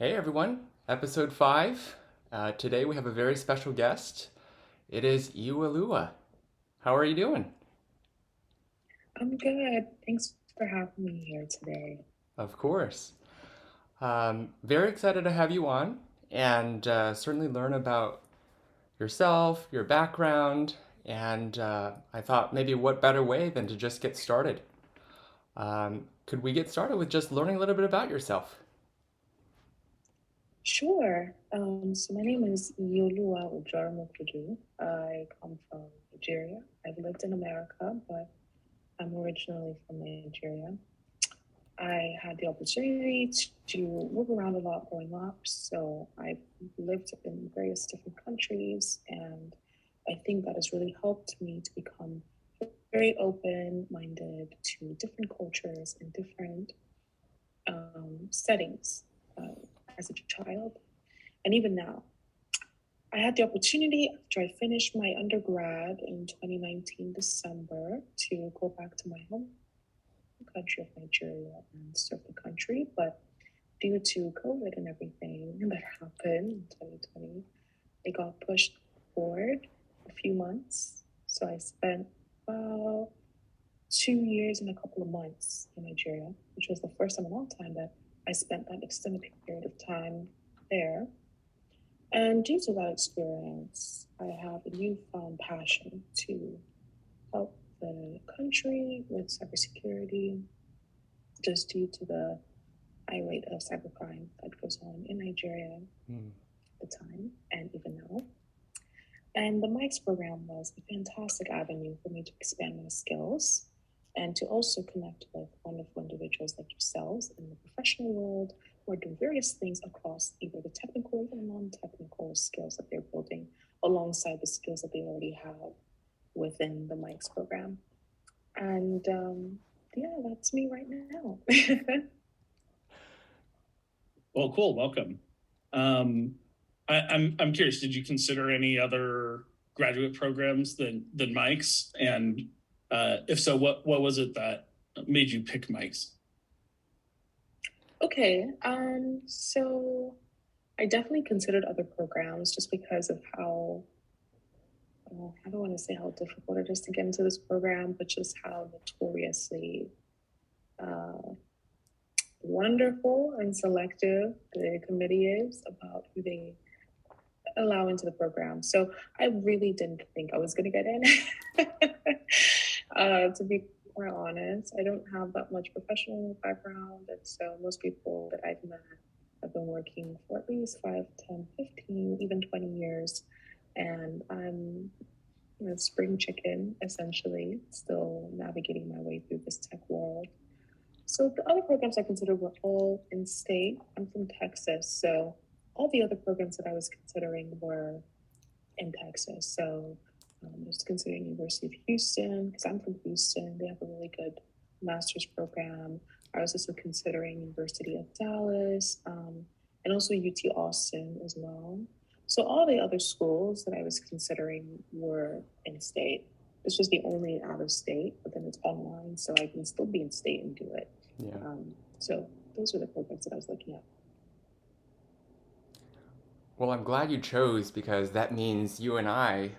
Hey everyone, episode 5. Today we have a very special guest. It is Iyioluwa. How are you doing? I'm good. Thanks for having me here today. Of course. Very excited to have you on and certainly learn about yourself, your background, and I thought maybe what better way than to just get started. Could we get started with just learning a little bit about yourself? Sure. So my name is Iyioluwa Ojo-Aromokudu. I come from Nigeria. I've lived in America, but I'm originally from Nigeria. I had the opportunity to move around a lot growing up. So I lived in various different countries, and I think that has really helped me to become very open-minded to different cultures and different settings as a child. And even now, I had the opportunity after I finished my undergrad in 2019 December to go back to my home country of Nigeria and serve the country. But due to COVID and everything that happened in 2020, it got pushed forward a few months. So I spent about 2 years and a couple of months in Nigeria, which was the first time in a long time that I spent that extended period of time there. And due to that experience, I have a newfound passion to help the country with cybersecurity, just due to the high rate of cybercrime that goes on in Nigeria Hmm. at the time and even now. And the MICS program was a fantastic avenue for me to expand my skills and to also connect with wonderful individuals like yourselves in the professional world who are doing various things across either the technical or non-technical skills that they're building alongside the skills that they already have within the MICS program. And yeah, that's me right now. Well, cool. Welcome. Um, I'm curious. Did you consider any other graduate programs than Mike's? And if so, what was it that made you pick Mike's? Okay, so I definitely considered other programs just because of I don't want to say how difficult it is to get into this program, but just how notoriously uh, wonderful and selective the committee is about who they allow into the program. So I really didn't think I was going to get in. To be quite honest, I don't have that much professional background. And so most people that I've met have been working for at least 5, 10, 15, even 20 years. And I'm spring chicken, essentially, still navigating my way through this tech world. So the other programs I considered were all in state. I'm from Texas, so all the other programs that I was considering were in Texas. So I was considering University of Houston because I'm from Houston. They have a really good master's program. I was also considering University of Dallas and also UT Austin as well. So all the other schools that I was considering were in state. This was the only out of state, but then it's online, so I can still be in state and do it. Yeah. So those are the programs that I was looking at. Well, I'm glad you chose because that means you and I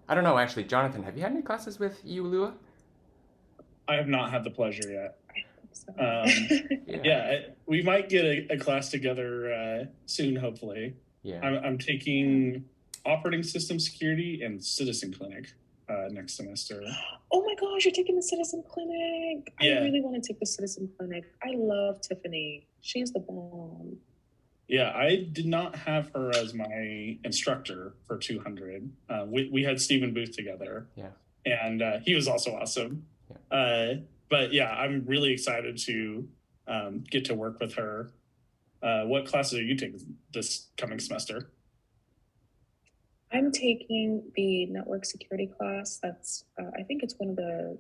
don't know actually, Jonathan, have you had any classes with Iyioluwa? I have not had the pleasure yet. So Yeah. Yeah, we might get a class together soon. Hopefully, Yeah. I'm taking operating system security and citizen clinic next semester. oh my gosh, you're taking the Citizen Clinic. I Yeah, really want to take the Citizen Clinic. I love Tiffany. She's the bomb. Yeah, I did not have her as my instructor for 200. We had Stephen Booth together, Yeah. and he was also awesome. Yeah. But yeah, I'm really excited to get to work with her. What classes are you taking this coming semester? I'm taking the network security class. I think it's one of the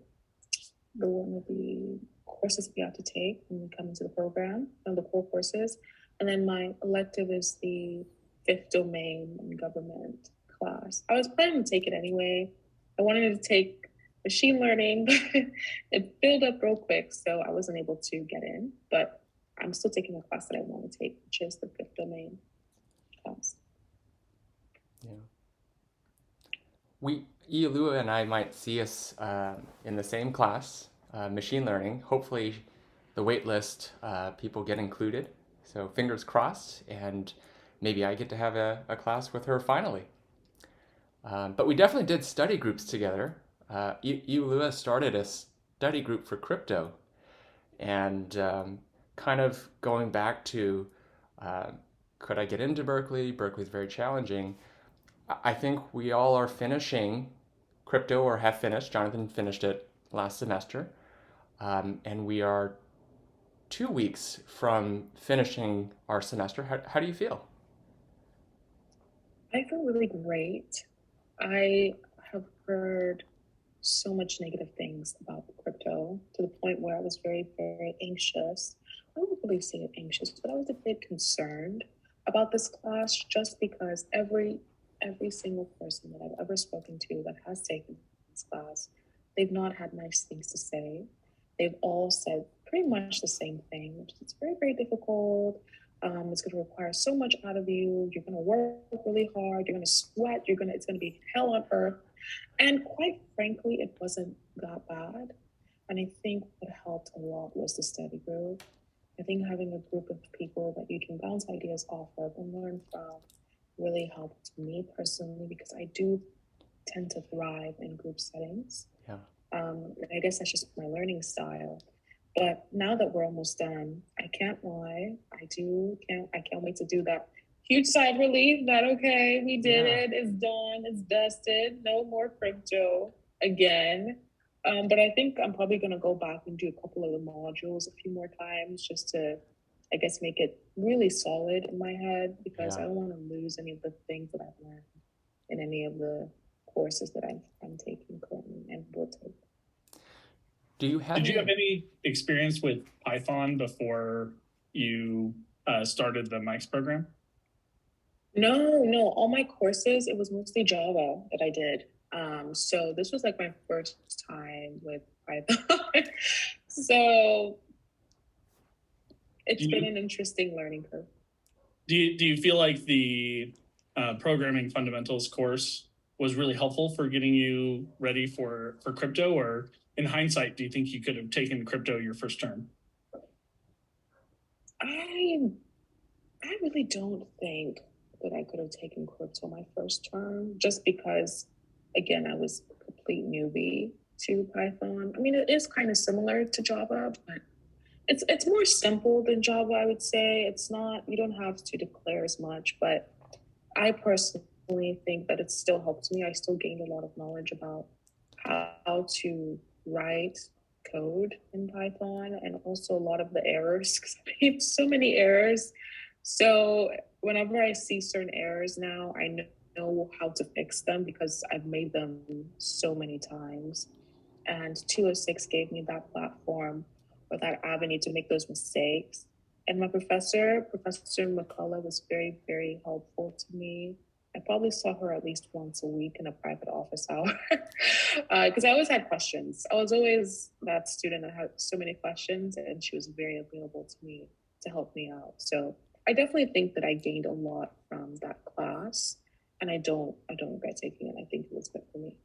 courses we have to take when we come into the program, one of the core courses. And then my elective is the fifth domain in government class. I was planning to take it anyway. I wanted to take machine learning, but it filled up real quick, so I wasn't able to get in. But I'm still taking a class that I want to take, which is the fifth domain class. Yeah. Iyioluwa and I might see us in the same class, machine learning. Hopefully, the wait list people get included. So fingers crossed, and maybe I get to have a class with her finally. But we definitely did study groups together. Iyioluwa started a study group for crypto, and kind of going back to uh, could I get into Berkeley? Berkeley's very challenging. I think we all are finishing crypto or have finished. Jonathan finished it last semester. And we are 2 weeks from finishing our semester. How do you feel? I feel really great. I have heard so much negative things about crypto to the point where I was very, very anxious. I wouldn't really say anxious, but I was a bit concerned about this class just because every single person that I've ever spoken to that has taken this class, they've not had nice things to say. They've all said pretty much the same thing, which is it's very, very difficult. It's going to require so much out of you. You're going to work really hard. You're going to sweat. It's going to be hell on earth. And quite frankly, it wasn't that bad. And I think what helped a lot was the study group. I think having a group of people that you can bounce ideas off of and learn from really helped me personally because I do tend to thrive in group settings. Yeah. I guess that's just my learning style. But now that we're almost done, I can't lie. I can't wait to do that huge sigh of relief that, okay, we did it. It's done. It's dusted. No more crypto again. But I think I'm probably going to go back and do a couple of the modules a few more times just to, I guess, make it really solid in my head because I don't want to lose any of the things that I've learned in any of the courses that I'm taking currently and will take. Did you have any experience with Python before you started the MICS program? No. All my courses, it was mostly Java that I did. So this was like my first time with Python. So it's been an interesting learning curve. Do you feel like the programming fundamentals course was really helpful for getting you ready for crypto, or in hindsight, do you think you could have taken crypto your first term? I really don't think that I could have taken crypto my first term just because, again, I was a complete newbie to Python. I mean, it is kind of similar to Java, but it's more simple than Java, I would say. It's not, you don't have to declare as much, but I personally think that it still helped me. I still gained a lot of knowledge about how to write code in Python and also a lot of the errors because I made so many errors. So whenever I see certain errors now, I know how to fix them because I've made them so many times. And 206 gave me that platform or that avenue to make those mistakes. And my Professor McCullough, was very, very helpful to me. I probably saw her at least once a week in a private office hour because I always had questions. I was always that student that had so many questions, and she was very available to me to help me out. So I definitely think that I gained a lot from that class, and I don't regret taking it. I think it was good for me.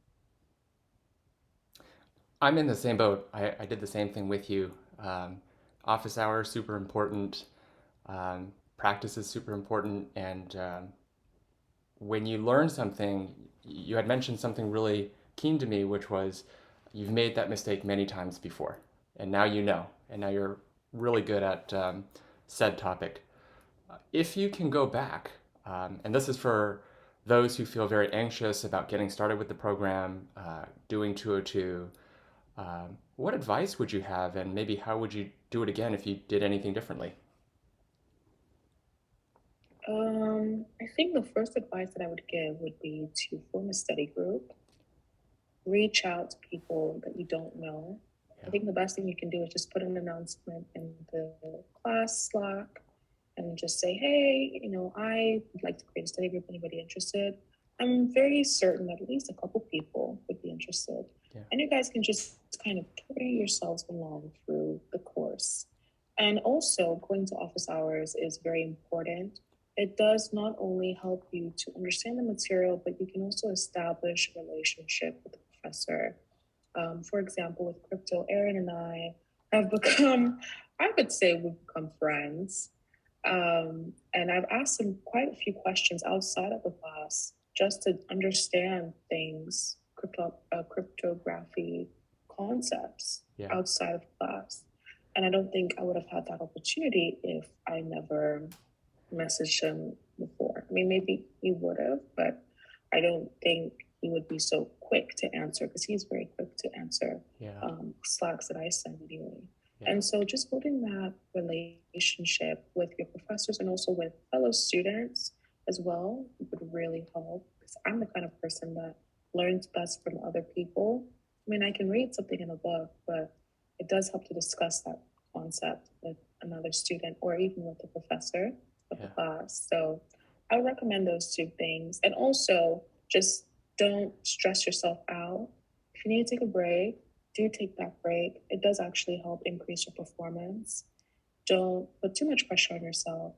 I'm in the same boat. I did the same thing with you. Office hours super important. Practice is super important, and when you learn something, you had mentioned something really keen to me, which was you've made that mistake many times before, and now you know, and now you're really good at said topic. If you can go back, and this is for those who feel very anxious about getting started with the program, doing 202, what advice would you have, and maybe how would you do it again if you did anything differently? I think the first advice that I would give would be to form a study group, reach out to people that you don't know. I think the best thing you can do is just put an announcement in the class Slack and just say, hey, I would like to create a study group. Anybody interested? I'm very certain that at least a couple people would be interested. Yeah. And you guys can just kind of carry yourselves along through the course. And also, going to office hours is very important. It does not only help you to understand the material, but you can also establish a relationship with the professor. For example, with crypto, Aaron and I have become, I would say we've become friends. And I've asked him quite a few questions outside of the class just to understand things, cryptography concepts Yeah. outside of class. And I don't think I would have had that opportunity if I never messaged him before. I mean, maybe he would have, but I don't think he would be so quick to answer because he's very quick to answer Yeah. Slacks that I send anyway. Yeah. And so just building that relationship with your professors and also with fellow students as well would really help because I'm the kind of person that learns best from other people. I mean, I can read something in a book, but it does help to discuss that concept with another student or even with the professor of the class. So I would recommend those two things. And also just don't stress yourself out. If you need to take a break, do take that break. It does actually help increase your performance. Don't put too much pressure on yourself.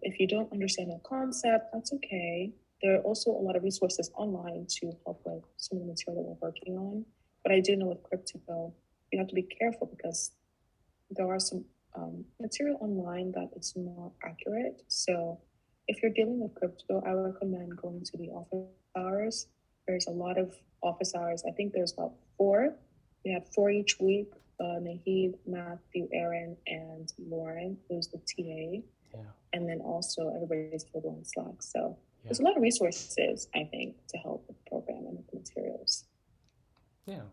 If you don't understand the concept, that's okay. There are also a lot of resources online to help with some of the material that we're working on. But I do know with crypto, you have to be careful because there are some material online that is not accurate. So if you're dealing with crypto, I recommend going to the office hours. There's a lot of office hours. I think there's about 4. We have 4 each week. Nahid, Matthew, Aaron, and Lauren, who's the TA. Yeah. And then also everybody's available on Slack. So Yeah. there's a lot of resources, I think, to help with the program and with the materials. Yeah.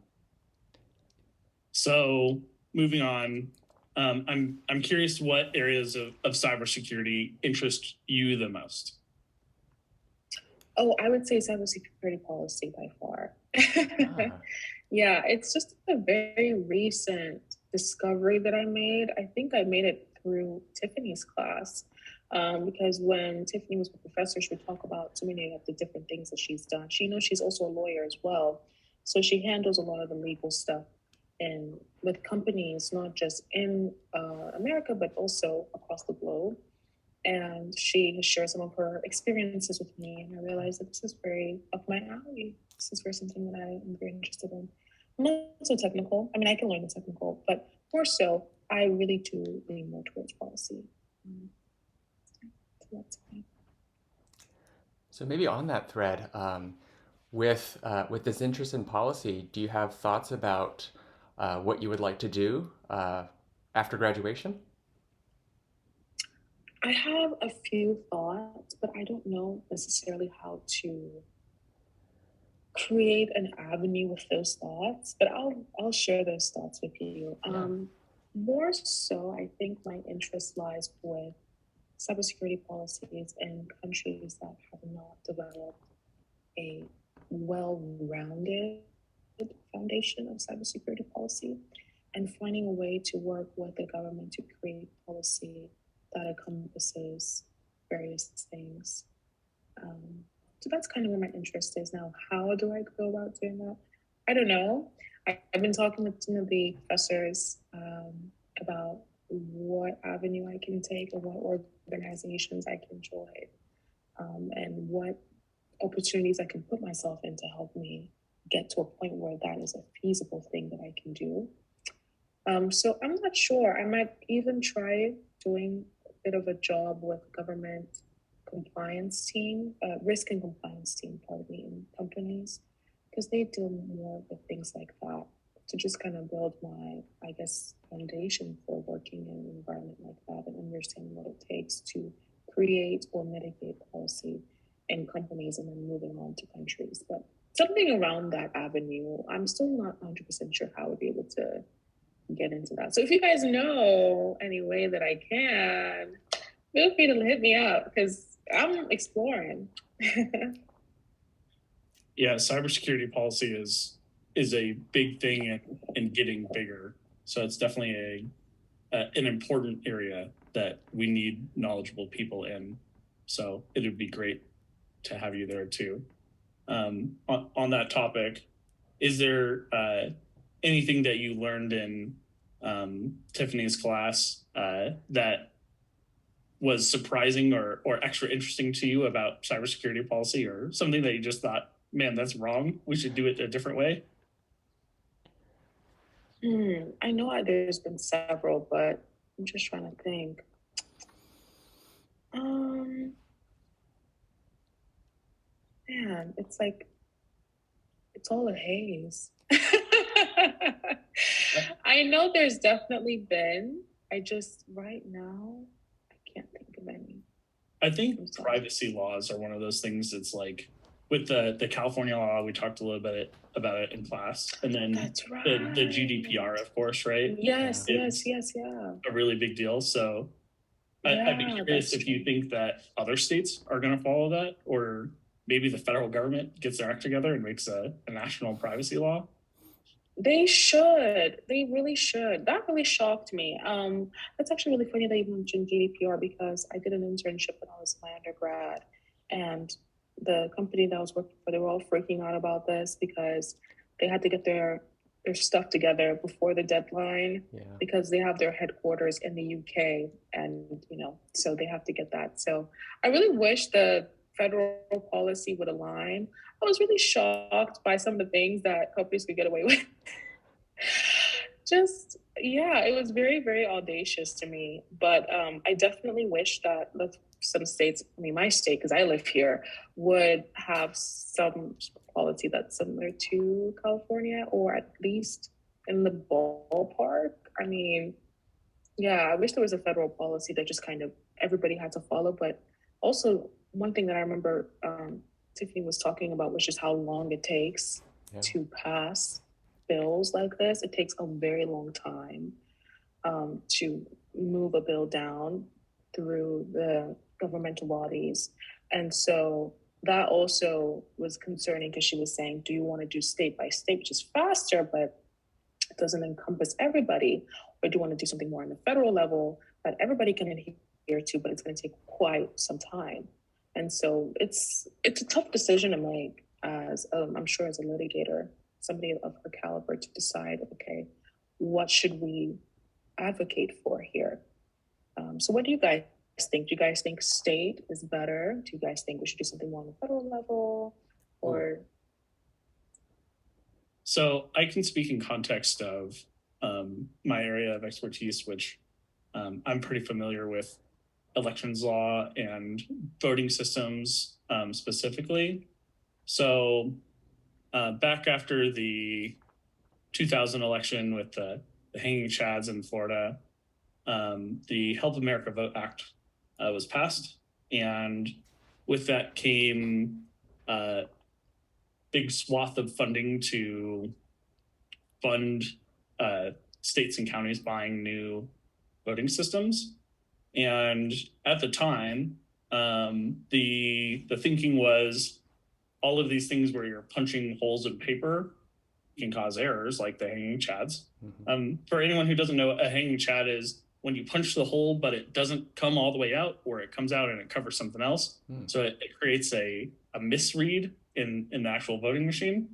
So moving on, I'm curious what areas of cybersecurity interest you the most. Oh, I would say cybersecurity policy by far. Yeah, it's just a very recent discovery that I made. I think I made it through Tiffany's class because when Tiffany was a professor, she would talk about so many of the different things that she's done. She knows she's also a lawyer as well. So she handles a lot of the legal stuff and with companies, not just in America, but also across the globe. And she shared some of her experiences with me, and I realized that this is very up my alley. This is very something that I am very interested in. I'm not so technical. I mean, I can learn the technical, but more so, I really do lean more towards policy. So that's me. So maybe on that thread, with this interest in policy, do you have thoughts about what you would like to do after graduation? I have a few thoughts, but I don't know necessarily how to create an avenue with those thoughts. But I'll share those thoughts with you. Yeah. More so, I think my interest lies with cybersecurity policies in countries that have not developed a well-rounded foundation of cybersecurity policy and finding a way to work with the government to create policy that encompasses various things. So that's kind of where my interest is now. How do I go about doing that? I don't know. I've been talking with some of the professors about what avenue I can take or what organizations I can join and what opportunities I can put myself in to help me get to a point where that is a feasible thing that I can do. So I'm not sure. I might even try doing a bit of a job with government compliance team, risk and compliance team, pardon me, in companies, because they deal more with things like that to just kind of build my, I guess, foundation for working in an environment like that and understanding what it takes to create or mitigate policy in companies and then moving on to countries. But something around that avenue, I'm still not 100% sure how I would be able to get into that. So if you guys know any way that I can, feel free to hit me up because I'm exploring. Yeah, cybersecurity policy is a big thing and getting bigger. So it's definitely an important area that we need knowledgeable people in. So it would be great to have you there too. On that topic, is there anything that you learned in Tiffany's class that was surprising or extra interesting to you about cybersecurity policy, or something that you just thought, man, that's wrong, we should do it a different way? I know there's been several, but I'm just trying to think. Um, Man, it's like it's all a haze. I know there's definitely been. I just right now I can't think of any. I think privacy laws are one of those things that's like, with the California law, we talked a little bit about it in class, and then That's right. the GDPR, of course, right? Yes, Yeah. yes, yeah. A really big deal. So I'd be curious if you think that other states are going to follow that, or maybe the federal government gets their act together and makes a national privacy law. They should. They really should. That really shocked me. That's actually really funny that you mentioned GDPR, because I did an internship when I was in my undergrad, and the company that I was working for, they were all freaking out about this because they had to get their stuff together before the deadline, because they have their headquarters in the UK, and so they have to get that. So I really wish the federal policy would align. I was really shocked by some of the things that companies could get away with. Just, yeah, it was very, very audacious to me. But I definitely wish that some states, I mean, my state, because I live here, would have some policy that's similar to California, or at least in the ballpark. I mean, yeah, I wish there was a federal policy that just kind of everybody had to follow. But also, one thing that I remember Tiffany was talking about was just how long it takes to pass bills like this. It takes a very long time to move a bill down through the governmental bodies. And so that also was concerning, because she was saying, do you want to do state by state, which is faster, but it doesn't encompass everybody? Or do you want to do something more on the federal level that everybody can adhere to, but it's going to take quite some time? And so it's a tough decision to make, as I'm sure as a litigator, somebody of her caliber, to decide, okay, what should we advocate for here? So what do you guys think? Do you guys think state is better? Do you guys think we should do something more on the federal level? Or So I can speak in context of my area of expertise, which I'm pretty familiar with elections law and voting systems specifically. So back after the 2000 election with the hanging chads in Florida, the Help America Vote Act was passed. And with that came a big swath of funding to fund states and counties buying new voting systems. And at the time, the thinking was all of these things where you're punching holes in paper can cause errors, like the hanging chads. For anyone who doesn't know, a hanging chad is when you punch the hole, but it doesn't come all the way out, or it comes out and it covers something else. So it creates a misread in the actual voting machine.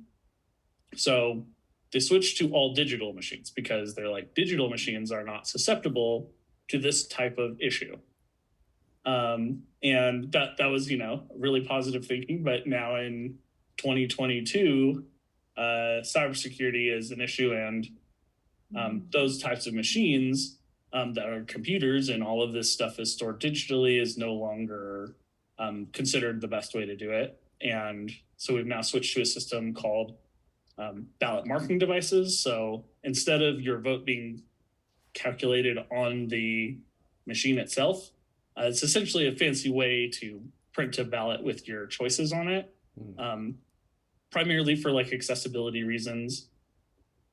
So they switched to all digital machines, because they're like, digital machines are not susceptible to this type of issue. And that was, really positive thinking. But now in 2022, cybersecurity is an issue, and those types of machines that are computers, and all of this stuff is stored digitally, is no longer considered the best way to do it. And so we've now switched to a system called ballot marking devices. So instead of your vote being calculated on the machine itself, it's essentially a fancy way to print a ballot with your choices on it, primarily for like accessibility reasons.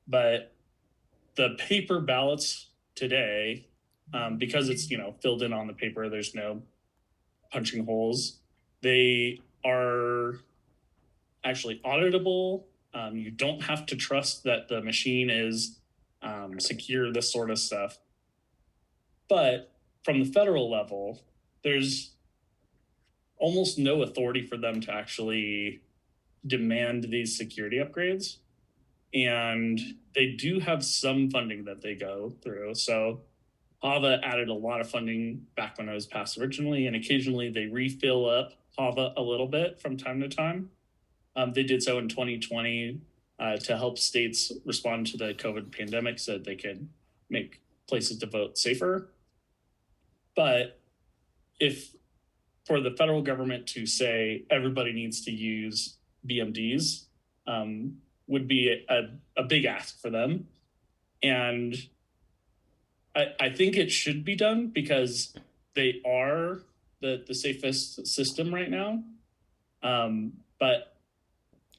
But the paper ballots today, because it's filled in on the paper, there's no punching holes, they are actually auditable. You don't have to trust that the machine is secure, this sort of stuff. But from the federal level, there's almost no authority for them to actually demand these security upgrades. and they do have some funding that they go through. So HAVA added a lot of funding back when it was passed originally, and occasionally they refill up HAVA a little bit from time to time. They did so in 2020 to help states respond to the COVID pandemic so that they could make places to vote safer. But if for the federal government to say everybody needs to use BMDs would be a big ask for them. And I think it should be done because they are the safest system right now. But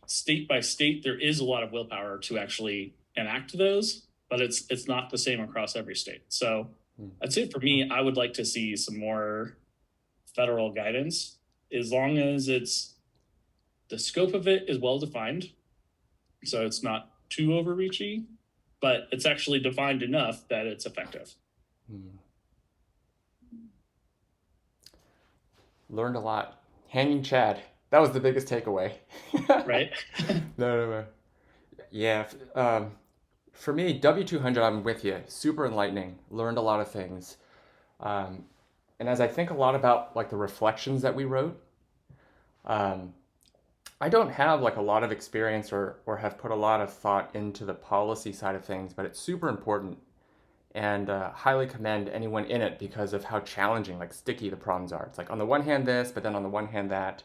state by state, there is a lot of willpower to actually enact those, but it's not the same across every state. So I'd say for me, I would like to see some more federal guidance, as long as the scope of it is well defined, so it's not too overreachy, but it's actually defined enough that it's effective. Learned a lot. Hanging Chad. That was the biggest takeaway. Right? No. Yeah. For me, W200, I'm with you. Super enlightening. Learned a lot of things. And as I think a lot about like the reflections that we wrote, I don't have like a lot of experience or have put a lot of thought into the policy side of things, but it's super important and highly commend anyone in it because of how challenging, like sticky the problems are. It's like on the one hand this, but then on the one hand that.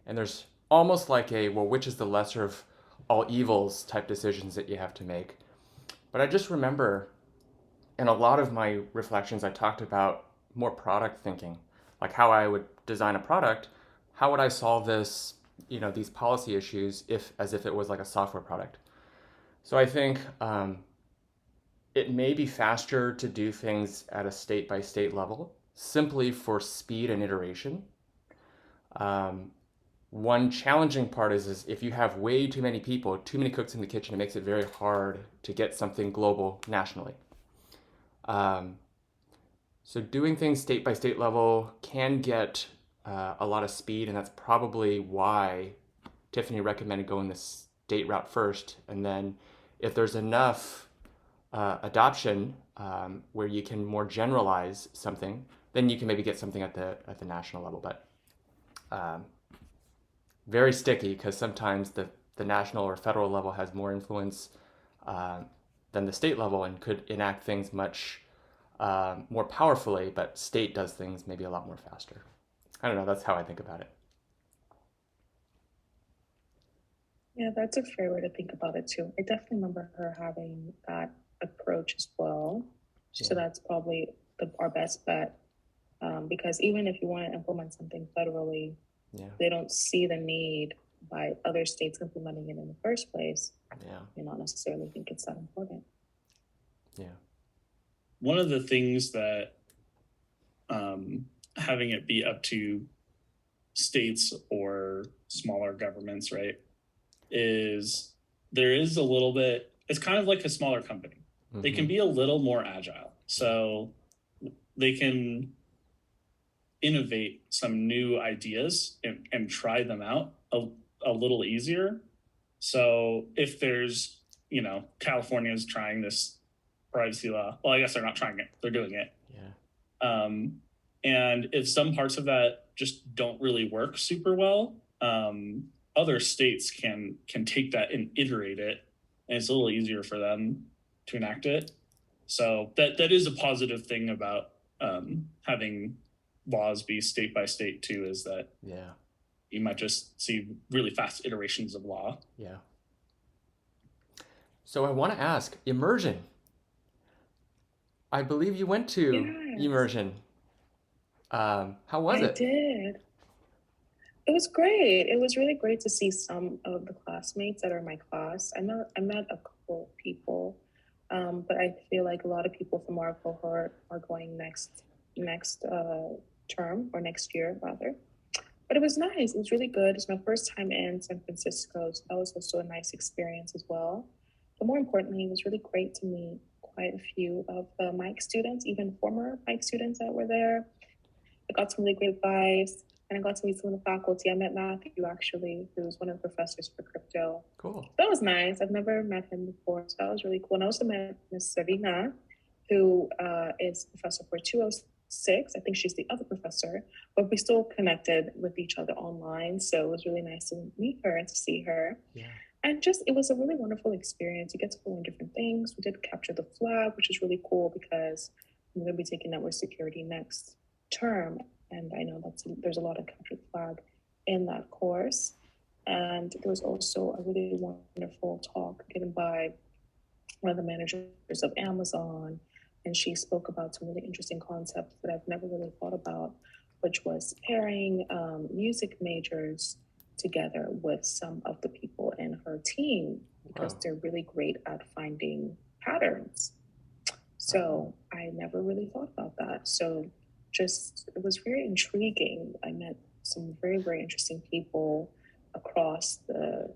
And there's almost like a, well, which is the lesser of all evils type decisions that you have to make. But I just remember in a lot of my reflections, I talked about more product thinking, like how I would design a product. How would I solve this, these policy issues as if it was like a software product? So I think it may be faster to do things at a state by state level, simply for speed and iteration. One challenging part is if you have way too many people, too many cooks in the kitchen, it makes it very hard to get something global nationally. So doing things state by state level can get a lot of speed, and that's probably why Tiffany recommended going the state route first. And then if there's enough adoption where you can more generalize something, then you can maybe get something at the national level. But very sticky because sometimes the national or federal level has more influence than the state level and could enact things much more powerfully, but state does things maybe a lot more faster. I don't know, that's how I think about it. Yeah, that's a fair way to think about it too. I definitely remember her having that approach as well. So that's probably our best bet. Because even if you want to implement something federally, they don't see the need by other states implementing it in the first place. They not necessarily think it's that important. One of the things that having it be up to states or smaller governments, right, is there is a little bit, it's kind of like a smaller company. They can be a little more agile. So they can innovate some new ideas and try them out a little easier. So if there's, California's trying this privacy law, well, I guess they're not trying it, they're doing it. And if some parts of that just don't really work super well, other states can take that and iterate it, and it's a little easier for them to enact it. So that is a positive thing about having laws be state by state too, is that you might just see really fast iterations of law. So I want to ask, immersion. I believe you went to immersion. How was it? I did. It was great. It was really great to see some of the classmates that are in my class. I met a couple of people, but I feel like a lot of people from our cohort are going next term, or next year rather. But it was nice. It was really good. It's my first time in San Francisco, so that was also a nice experience as well. But more importantly, it was really great to meet quite a few of the MICS students, even former MICS students that were there. I got some really great advice. and I got to meet some of the faculty. I met Matthew, actually, who's one of the professors for crypto. Cool. That was nice. I've never met him before, so that was really cool. And I also met Miss Sarina, who is professor for 206. I think she's the other professor, but we still connected with each other online. So it was really nice to meet her and to see her. Yeah. And just, it was a really wonderful experience. You get to learn different things. We did capture the flag, which is really cool because I'm going to be taking network security next term. And I know there's a lot of capture the flag in that course. And there was also a really wonderful talk given by one of the managers of Amazon. And she spoke about some really interesting concepts that I've never really thought about, which was pairing music majors together with some of the people in her team because they're really great at finding patterns. So I never really thought about that. So just, it was very intriguing. I met some very, very interesting people across the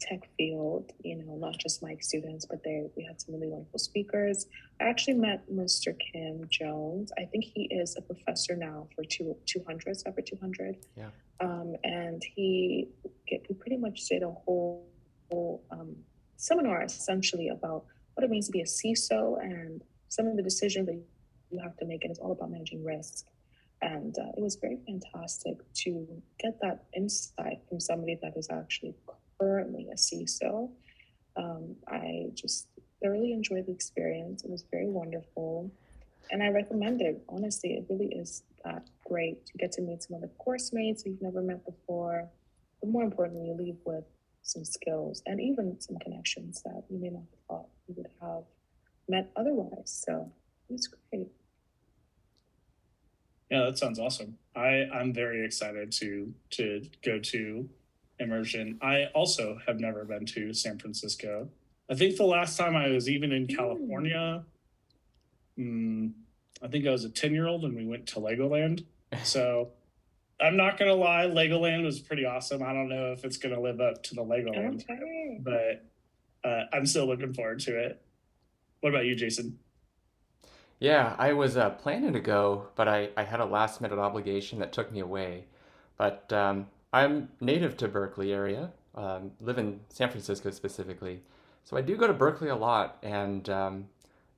tech field, not just my students, but we had some really wonderful speakers. I actually met Mr. Kim Jones. I think he is a professor now for 200, Cyber 200. Yeah. And he pretty much did a whole seminar essentially about what it means to be a CISO and some of the decisions that you have to make, and it's all about managing risk. And it was very fantastic to get that insight from somebody that is actually currently a CISO. I just thoroughly enjoyed the experience. It was very wonderful. And I recommend it. Honestly, it really is that great to get to meet some other course mates you've never met before. But more importantly, you leave with some skills and even some connections that you may not have thought you would have met otherwise. So it was great. Yeah, that sounds awesome. I'm very excited to go to immersion. I also have never been to San Francisco. I think the last time I was even in California, I think I was a 10-year-old and we went to Legoland. So I'm not going to lie, Legoland was pretty awesome. I don't know if it's going to live up to the Legoland, but I'm still looking forward to it. What about you, Jason? Yeah, I was planning to go, but I had a last minute obligation that took me away. But I'm native to Berkeley area, live in San Francisco specifically. So I do go to Berkeley a lot, and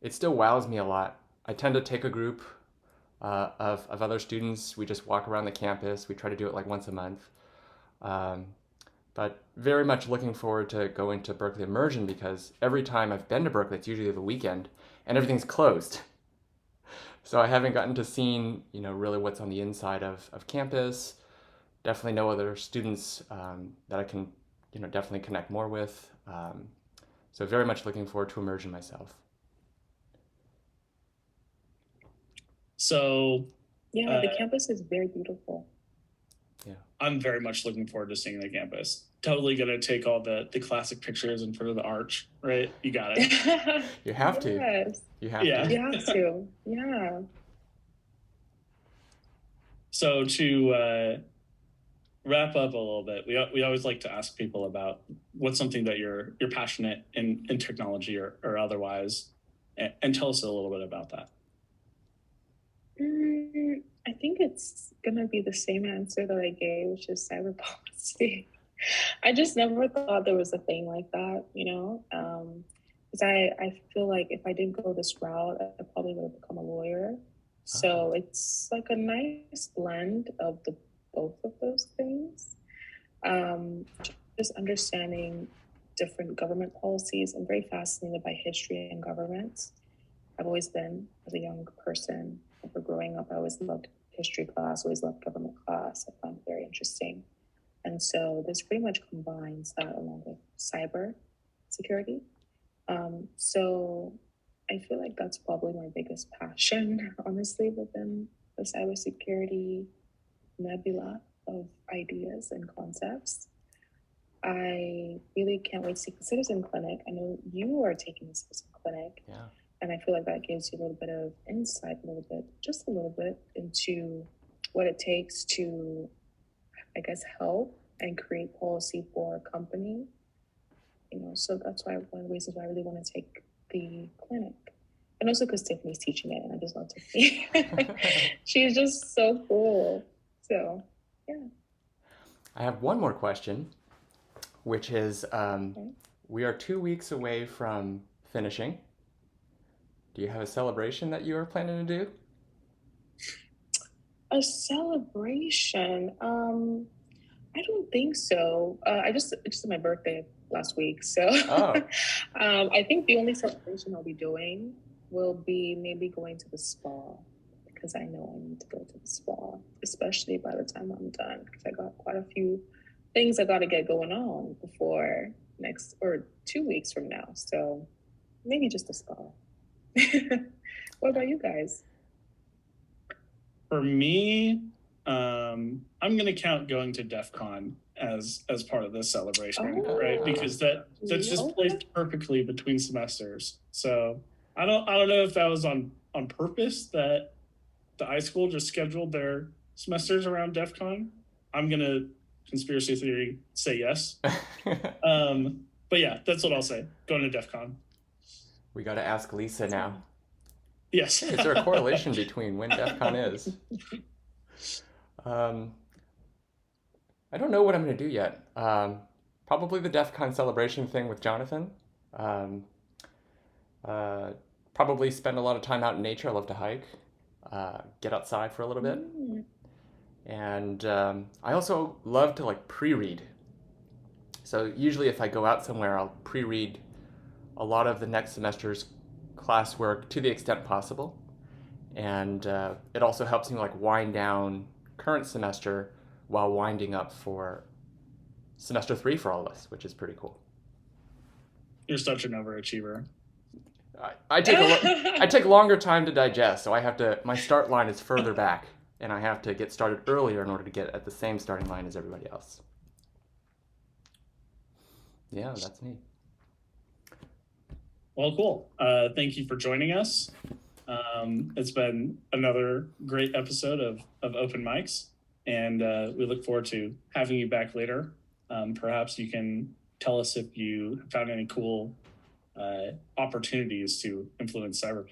it still wows me a lot. I tend to take a group of other students. We just walk around the campus. We try to do it like once a month. Um, but very much looking forward to going to Berkeley Immersion because every time I've been to Berkeley, it's usually the weekend and everything's closed. So I haven't gotten to see, really what's on the inside of campus. Definitely know other students that I can, definitely connect more with. So very much looking forward to immersion myself. So yeah, the campus is very beautiful. Yeah, I'm very much looking forward to seeing the campus. Totally gonna take all the classic pictures in front of the arch, right? You got it. You have to. Yes. You have Yeah. to. You have to. Yeah. So to wrap up a little bit, we always like to ask people about what's something that you're passionate in technology or otherwise, and tell us a little bit about that. I think it's gonna be the same answer that I gave, which is cyber policy. I just never thought there was a thing like that, because I feel like if I didn't go this route, I probably would have become a lawyer. So it's like a nice blend of both of those things. Just understanding different government policies. I'm very fascinated by history and government. I've always been, as a young person, for growing up, I always loved history class, always loved government class. I found it very interesting. And so this pretty much combines that along with cyber security. So I feel like that's probably my biggest passion, honestly, within the cybersecurity nebula of ideas and concepts. I really can't wait to see the Citizen Clinic. I know you are taking the Citizen Clinic. Yeah. And I feel like that gives you a little bit of insight, just a little bit into what it takes to, I guess, help and create policy for a company. So that's why one of the reasons why I really want to take the clinic. And also because Tiffany's teaching it and I just love Tiffany. She's just so cool. So Yeah. I have one more question, which is Okay. we are 2 weeks away from finishing. Do you have a celebration that you are planning to do? A celebration. I don't think so. It's my birthday last week, so Oh, I think the only celebration I'll be doing will be maybe going to the spa because I know I need to go to the spa, especially by the time I'm done because I got quite a few things I got to get going on before next or 2 weeks from now. So maybe just a spa. What about you guys? For me, I'm gonna count going to DEF CON as part of this celebration, right? Oh, Because that's just okay. placed perfectly between semesters. So I don't know if that was on purpose that the iSchool just scheduled their semesters around DEF CON. I'm gonna conspiracy theory say yes. But yeah, that's what I'll say. Going to DEF CON. we got to ask Lisa That's now. Yes. Hey, is there a correlation between when DEF CON is? Um, I don't know what I'm going to do yet. Probably the DEF CON celebration thing with Jonathan. Um, uh, Probably spend a lot of time out in nature. I love to hike, get outside for a little bit. Mm. And I also love to like pre-read. So usually if I go out somewhere, I'll pre-read a lot of the next semester's classwork to the extent possible. And it also helps me like wind down current semester while winding up for semester 3 for all of us, which is pretty cool. You're such an overachiever. I take longer time to digest, so I have to. My start line is further back, and I have to get started earlier in order to get at the same starting line as everybody else. Yeah, that's me. Well, cool. Thank you for joining us. It's been another great episode of Open Mics, and we look forward to having you back later. Perhaps you can tell us if you found any cool opportunities to influence cyber